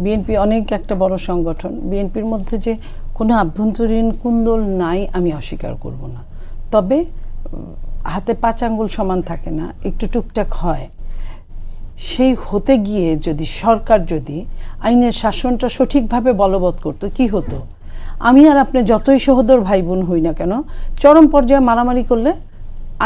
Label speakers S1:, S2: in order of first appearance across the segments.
S1: BNP অনেক একটা বড় সংগঠন, বিএনপির মধ্যে যে কোনো আভ্যন্তরীণ কুন্দল নাই আমি অস্বীকার করব না, তবে হাতে 5 আঙ্গুল সমান থাকে না, একটু টুকটাক হয়। সেই হতে গিয়ে যদি সরকার যদি আইনের শাসনটা সঠিকভাবে বলবৎ করতো কি হতো, আমি আর আপনি যতই সহোদর ভাই বোন হই না কেন, চরম পর্যায়ে মারামারি করলে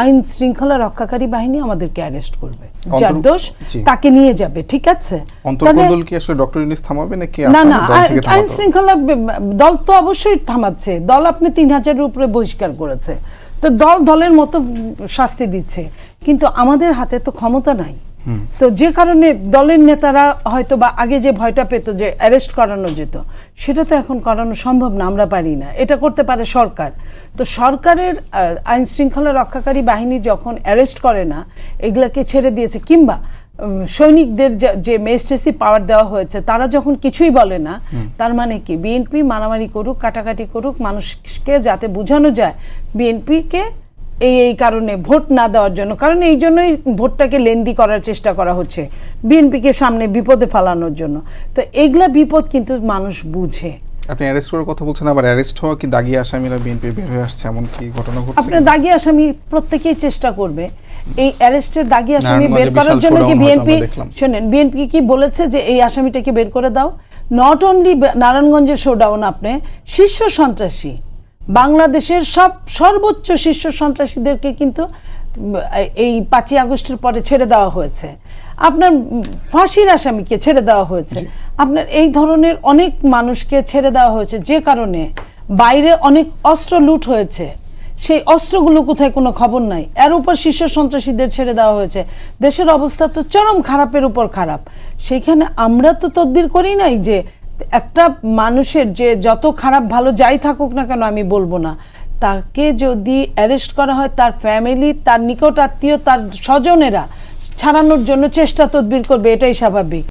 S1: আইন শৃঙ্খলা রক্ষাকারী বাহিনী আমাদেরকে অ্যারেস্ট করবে, যার দোষ তাকে নিয়ে যাবে, ঠিক আছে?
S2: অন্তর্কোন্দল কি আসলে ডক্টর ইউনূস থামাবে নাকি?
S1: না না, আইন শৃঙ্খলা দল তো অবশ্যই থামাচ্ছে, দল আপনি 3000-এর উপরে বহিষ্কার করেছে, তো দলের মতো শাস্তি দিচ্ছে, কিন্তু আমাদের হাতে তো ক্ষমতা নাই। তো যে কারণে দলের নেতারা হয়তো বা আগে যে ভয়টা পেত যে অ্যারেস্ট করানো যেত, সেটা তো এখন করানো সম্ভব না, আমরা পারি না, এটা করতে পারে সরকার। তো সরকারের আইন শৃঙ্খলা রক্ষাকারী বাহিনী যখন অ্যারেস্ট করে না, এগুলাকে ছেড়ে দিয়েছে, কিংবা সৈনিকদের যে ম্যাজিস্ট্রেসি পাওয়ার দেওয়া হয়েছে, তারা যখন কিছুই বলে না, তার মানে কি বিএনপি মারামারি করুক, কাটাকাটি করুক, মানুষকে যাতে বোঝানো যায় বিএনপিকে এই কারণে ভোট না দেওয়ার জন্য, কারণ এই জন্যই ভোটটাকে লেন্দি করার চেষ্টা করা হচ্ছে বিএনপিকে সামনে বিপদে ফেলানোর জন্য। তো এইগুলা বিপদ কিন্তু মানুষ বুঝে।
S2: আপনি অ্যারেস্ট করার কথা বলছেন, আবার অ্যারেস্ট হওয়া কি দাগি আসামিরা বিএনপি বের হয়ে আসছে, এমন কি ঘটনা ঘটছে?
S1: আপনার দাগি আসামি প্রত্যেকেই চেষ্টা করবে এই অ্যারেস্টের দাগি আসামি বের করার জন্য। কি বিএনপি শুনেন, বিএনপি কি বলেছে যে এই আসামিটাকে বের করে দাও? নট অনলি নারায়ণগঞ্জের শোডাউন, আপনি শীর্ষ সন্ত্রাসী বাংলাদেশের সর্বোচ্চ শীর্ষ সন্ত্রাসীদেরকে কিন্তু এই 5ই আগস্টের পরে ছেড়ে দেওয়া হয়েছে, আপনার ফাঁসির আসামিকে ছেড়ে দেওয়া হয়েছে, আপনার এই ধরনের অনেক মানুষকে ছেড়ে দেওয়া হয়েছে, যে কারণে বাইরে অনেক অস্ত্র লুট হয়েছে, সেই অস্ত্রগুলো কোথায় কোনো খবর নাই, এর উপর শীর্ষ সন্ত্রাসীদের ছেড়ে দেওয়া হয়েছে। দেশের অবস্থা তো চরম খারাপের উপর খারাপ, সেইখানে আমরা তো তদবির করি নাই যে একটা মানুষের যে যত খারাপ ভালো যাই থাকুক না কেন, আমি বলবো না, তাকে যদি অ্যারেস্ট করা হয়, তার ফ্যামিলি, তার নিকট আত্মীয়, তার স্বজনেরা ছাড়ানোর জন্য চেষ্টা তদবির করবে, এটাই স্বাভাবিক।